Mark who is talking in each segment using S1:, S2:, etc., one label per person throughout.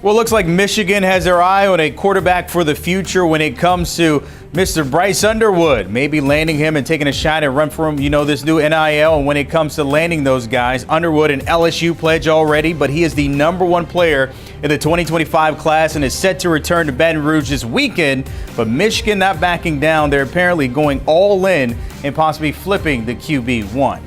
S1: Well, it looks like Michigan has their eye on a quarterback for the future when it comes to Mr. Bryce Underwood. Maybe landing him and taking a shot and run for him, this new NIL. And when it comes to landing those guys, Underwood an LSU pledge already, but he is the #1 player in the 2025 class and is set to return to Baton Rouge this weekend. But Michigan not backing down. They're apparently going all in and possibly flipping the QB1.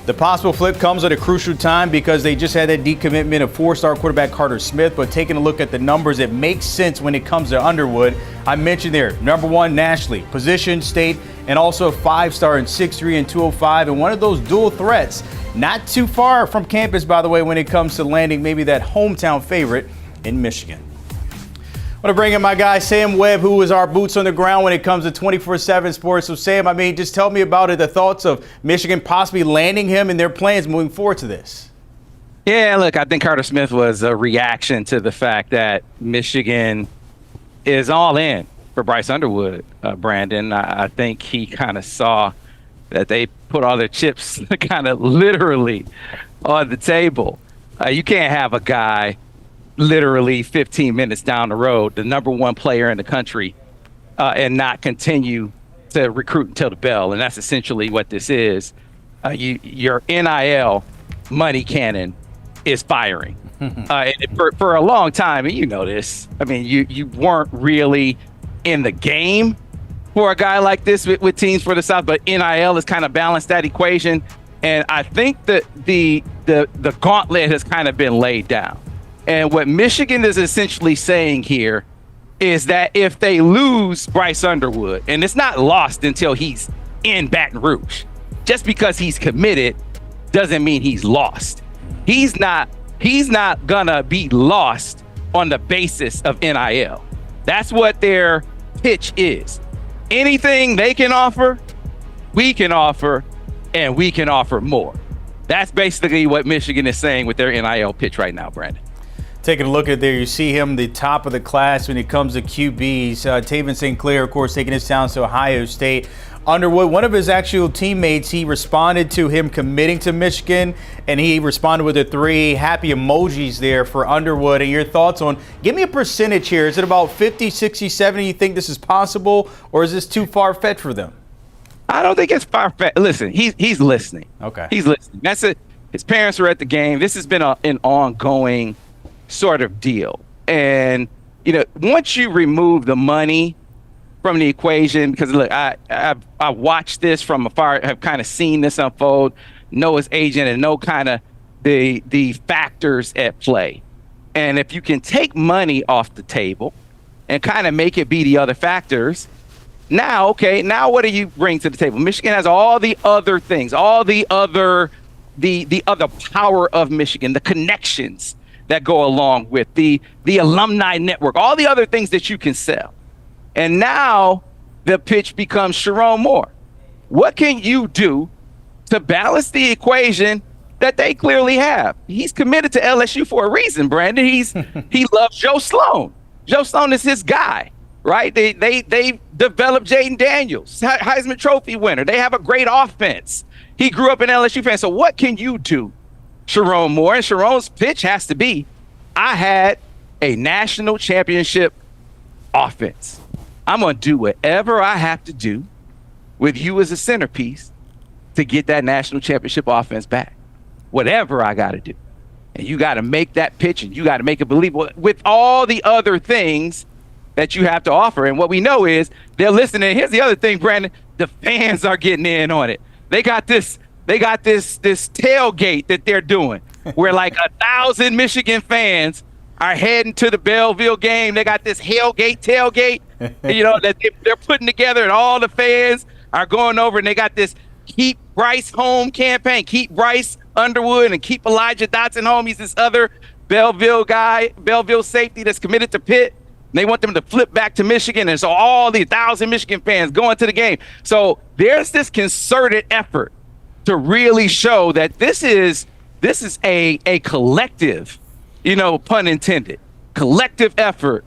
S1: The possible flip comes at a crucial time because they just had that decommitment of 4-star quarterback Carter Smith, but taking a look at the numbers, it makes sense when it comes to Underwood. I mentioned there, #1 nationally, position, state, and also a 5-star in 6'3" and 205, and one of those dual threats, not too far from campus, by the way, when it comes to landing maybe that hometown favorite in Michigan. I want to bring in my guy, Sam Webb, who is our boots on the ground when it comes to 24/7 sports. So, Sam, just tell me about it, the thoughts of Michigan possibly landing him and their plans moving forward to this.
S2: Yeah, look, I think Carter Smith was a reaction to the fact that Michigan is all in for Bryce Underwood, Brandon. I think he kind of saw that they put all their chips kind of literally on the table. You can't have a guy literally 15 minutes down the road, the #1 player in the country, and not continue to recruit until the bell. And that's essentially what this is. Your NIL money cannon is firing. For a long time, and you know this, you weren't really in the game for a guy like this with teams for the South, but NIL has kind of balanced that equation. And I think that the gauntlet has kind of been laid down. And what Michigan is essentially saying here is that if they lose Bryce Underwood, and it's not lost until he's in Baton Rouge, just because he's committed doesn't mean he's lost. He's not gonna be lost on the basis of NIL. That's what their pitch is. Anything they can offer, we can offer, and we can offer more. That's basically what Michigan is saying with their NIL pitch right now, Brandon.
S1: Taking a look at there, you see him the top of the class when it comes to QBs. Taven St. Clair, of course, taking us down to Ohio State. Underwood, one of his actual teammates, he responded to him committing to Michigan, and he responded with the 3 happy emojis there for Underwood. And your thoughts on, give me a percentage here. Is it about 50, 60, 70? You think this is possible, or is this too far-fetched for them?
S2: I don't think it's far-fetched. Listen, he's listening.
S1: Okay.
S2: He's listening. That's it. His parents were at the game. This has been an ongoing sort of deal. And, once you remove the money from the equation, because look, I watched this from afar, have kind of seen this unfold, know his agent and know kind of the factors at play. And if you can take money off the table and kind of make it be the other factors, now what do you bring to the table? Michigan has all the other things, all the other power of Michigan, the connections that go along with the alumni network, all the other things that you can sell. And now the pitch becomes Sharon Moore. What can you do to balance the equation that they clearly have? He's committed to LSU for a reason, Brandon. He loves Joe Sloan. Joe Sloan is his guy, right? They developed Jaden Daniels, Heisman Trophy winner. They have a great offense. He grew up an LSU fan. So what can you do, Sharon Moore? And Sharon's pitch has to be, I had a national championship offense. I'm going to do whatever I have to do with you as a centerpiece to get that national championship offense back. Whatever I got to do. And you got to make that pitch, and you got to make it believable with all the other things that you have to offer. And what we know is they're listening. Here's the other thing, Brandon. The fans are getting in on it. They got this tailgate that they're doing where like 1,000 Michigan fans are heading to the Belleville game. They got this tailgate, that they're putting together, and all the fans are going over, and they got this Keep Bryce Home campaign. Keep Bryce Underwood and keep Elijah Dotson home. He's this other Belleville guy, Belleville safety that's committed to Pitt. And they want them to flip back to Michigan. And so all the 1,000 Michigan fans going to the game. So there's this concerted effort to really show that this is a collective, pun intended, collective effort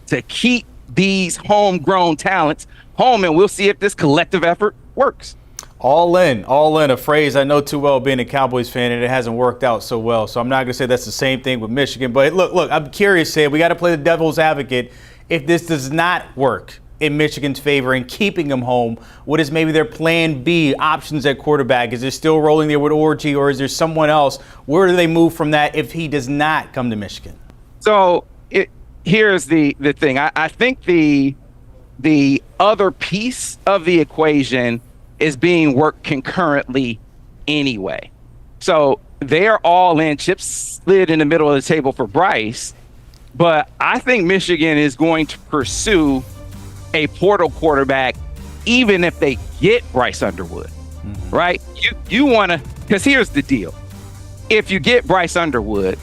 S2: to keep these homegrown talents home. And we'll see if this collective effort works.
S1: All in, a phrase I know too well being a Cowboys fan, and it hasn't worked out so well. So I'm not going to say that's the same thing with Michigan. But look, I'm curious, Sam. We got to play the devil's advocate. If this does not work in Michigan's favor and keeping them home, what is maybe their plan B options at quarterback? Is it still rolling there with Orgy, or is there someone else? Where do they move from that if he does not come to Michigan?
S2: So here's the thing. I think the other piece of the equation is being worked concurrently anyway. So they're all in. Chips slid in the middle of the table for Bryce, but I think Michigan is going to pursue a portal quarterback even if they get Bryce Underwood, right? You want to, because here's the deal. If you get Bryce Underwood,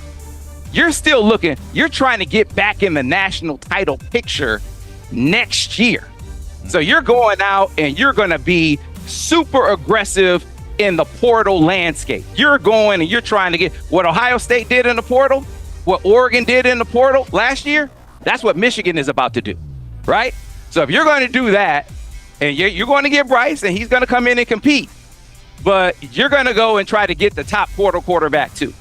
S2: you're still looking, you're trying to get back in the national title picture next year. So you're going out and you're going to be super aggressive in the portal landscape. You're going and you're trying to get what Ohio State did in the portal, what Oregon did in the portal last year. That's what Michigan is about to do, right? So if you're going to do that and you're going to get Bryce and he's going to come in and compete, but you're going to go and try to get the top portal quarterback too.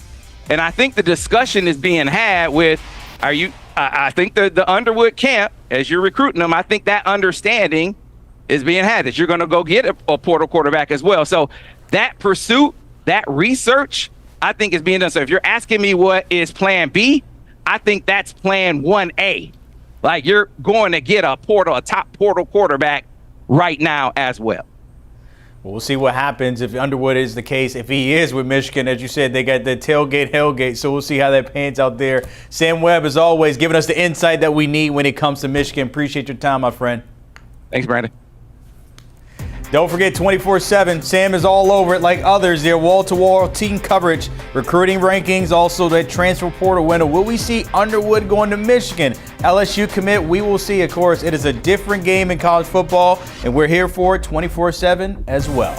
S2: And I think the discussion is being had with, I think the Underwood camp, as you're recruiting them, I think that understanding is being had that you're going to go get a portal quarterback as well. So that pursuit, that research, I think is being done. So if you're asking me what is plan B, I think that's plan 1A. Like you're going to get a top portal quarterback right now as well.
S1: We'll see what happens if Underwood is the case. If he is with Michigan, as you said, they got the tailgate, hellgate. So we'll see how that pans out there. Sam Webb, as always, giving us the insight that we need when it comes to Michigan. Appreciate your time, my friend.
S2: Thanks, Brandon.
S1: Don't forget 24/7. Sam is all over it like others. Their wall-to-wall team coverage, recruiting rankings, also that transfer portal window. Will we see Underwood going to Michigan? LSU commit? We will see, of course. It is a different game in college football, and we're here for it 24/7 as well.